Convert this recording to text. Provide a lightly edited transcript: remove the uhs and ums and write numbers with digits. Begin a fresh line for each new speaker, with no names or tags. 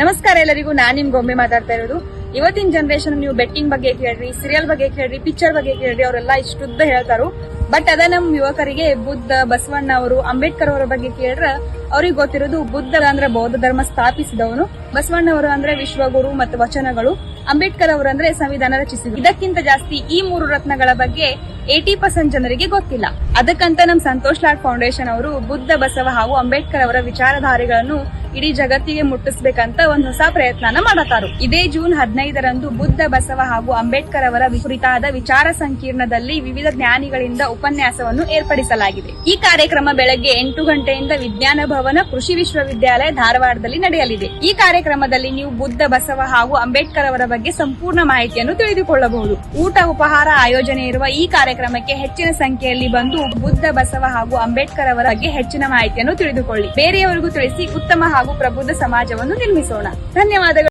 ನಮಸ್ಕಾರ ಎಲ್ಲರಿಗೂ, ನಾನ್ ನಿಮ್ ಗೊಂಬೆ ಮಾತಾಡ್ತಾ ಇರೋದು. ಇವತ್ತಿನ ಜನರೇಷನ್ ನೀವು ಬೆಟ್ಟಿಂಗ್ ಬಗ್ಗೆ ಕೇಳ್ರಿ, ಸೀರಿಯಲ್ ಬಗ್ಗೆ ಕೇಳ್ರಿ, ಪಿಕ್ಚರ್ ಬಗ್ಗೆ ಕೇಳ್ರಿ, ಅವರೆಲ್ಲ ಇಷ್ಟುದ್ದ ಹೇಳ್ತಾರು. ಬಟ್ ಅದ ನಮ್ ಯುವಕರಿಗೆ ಬುದ್ಧ, ಬಸವಣ್ಣ ಅವರು, ಅಂಬೇಡ್ಕರ್ ಅವರ ಬಗ್ಗೆ ಕೇಳ್ರ ಅವ್ರಿಗೆ ಗೊತ್ತಿರೋದು ಬುದ್ಧ ಅಂದ್ರೆ ಬೌದ್ಧ ಧರ್ಮ ಸ್ಥಾಪಿಸಿದವನು, ಬಸವಣ್ಣ ಅವರು ಅಂದ್ರೆ ವಿಶ್ವಗುರು ಮತ್ತು ವಚನಗಳು, ಅಂಬೇಡ್ಕರ್ ಅವರು ಅಂದ್ರೆ ಸಂವಿಧಾನ ರಚಿಸಿದ್ರು. ಇದಕ್ಕಿಂತ ಜಾಸ್ತಿ ಈ ಮೂರು ರತ್ನಗಳ ಬಗ್ಗೆ 80% ಜನರಿಗೆ ಗೊತ್ತಿಲ್ಲ. ಅದಕ್ಕಂತ ನಮ್ ಸಂತೋಷ್ ಲಾಡ್ ಫೌಂಡೇಶನ್ ಅವರು ಬುದ್ಧ, ಬಸವ ಹಾಗೂ ಅಂಬೇಡ್ಕರ್ ಅವರ ವಿಚಾರಧಾರೆಗಳನ್ನು ಇಡೀ ಜಗತ್ತಿಗೆ ಮುಟ್ಟಿಸ್ಬೇಕಂತ ಒಂದು ಹೊಸ ಪ್ರಯತ್ನನ ಮಾಡತಾರು. ಇದೇ ಜೂನ್ 15ರಂದು ಬುದ್ಧ, ಬಸವ ಹಾಗೂ ಅಂಬೇಡ್ಕರ್ ಅವರ ಕುರಿತಾದ ವಿಚಾರ ಸಂಕಿರಣದಲ್ಲಿ ವಿವಿಧ ಜ್ಞಾನಿಗಳಿಂದ ಉಪನ್ಯಾಸವನ್ನು ಏರ್ಪಡಿಸಲಾಗಿದೆ. ಈ ಕಾರ್ಯಕ್ರಮ ಬೆಳಗ್ಗೆ 8 ಗಂಟೆಯಿಂದ ವಿಜ್ಞಾನ ಭವನ, ಕೃಷಿ ವಿಶ್ವವಿದ್ಯಾಲಯ, ಧಾರವಾಡದಲ್ಲಿ ನಡೆಯಲಿದೆ. ಈ ಕಾರ್ಯಕ್ರಮದಲ್ಲಿ ನೀವು ಬುದ್ಧ, ಬಸವ ಹಾಗೂ ಅಂಬೇಡ್ಕರ್ ಅವರ ಬಗ್ಗೆ ಸಂಪೂರ್ಣ ಮಾಹಿತಿಯನ್ನು ತಿಳಿದುಕೊಳ್ಳಬಹುದು. ಊಟ ಉಪಹಾರ ಆಯೋಜನೆ ಇರುವ ಈ ಕಾರ್ಯಕ್ರಮಕ್ಕೆ ಹೆಚ್ಚಿನ ಸಂಖ್ಯೆಯಲ್ಲಿ ಬಂದು ಬುದ್ಧ, ಬಸವ ಹಾಗೂ ಅಂಬೇಡ್ಕರ್ ಅವರ ಬಗ್ಗೆ ಹೆಚ್ಚಿನ ಮಾಹಿತಿಯನ್ನು ತಿಳಿದುಕೊಳ್ಳಿ. ಬೇರೆಯವರಿಗೂ ತಿಳಿಸಿ ಉತ್ತಮ ಹಾಗೂ ಪ್ರಬುದ್ಧ ಸಮಾಜವನ್ನು ನಿರ್ಮಿಸೋಣ. ಧನ್ಯವಾದಗಳು.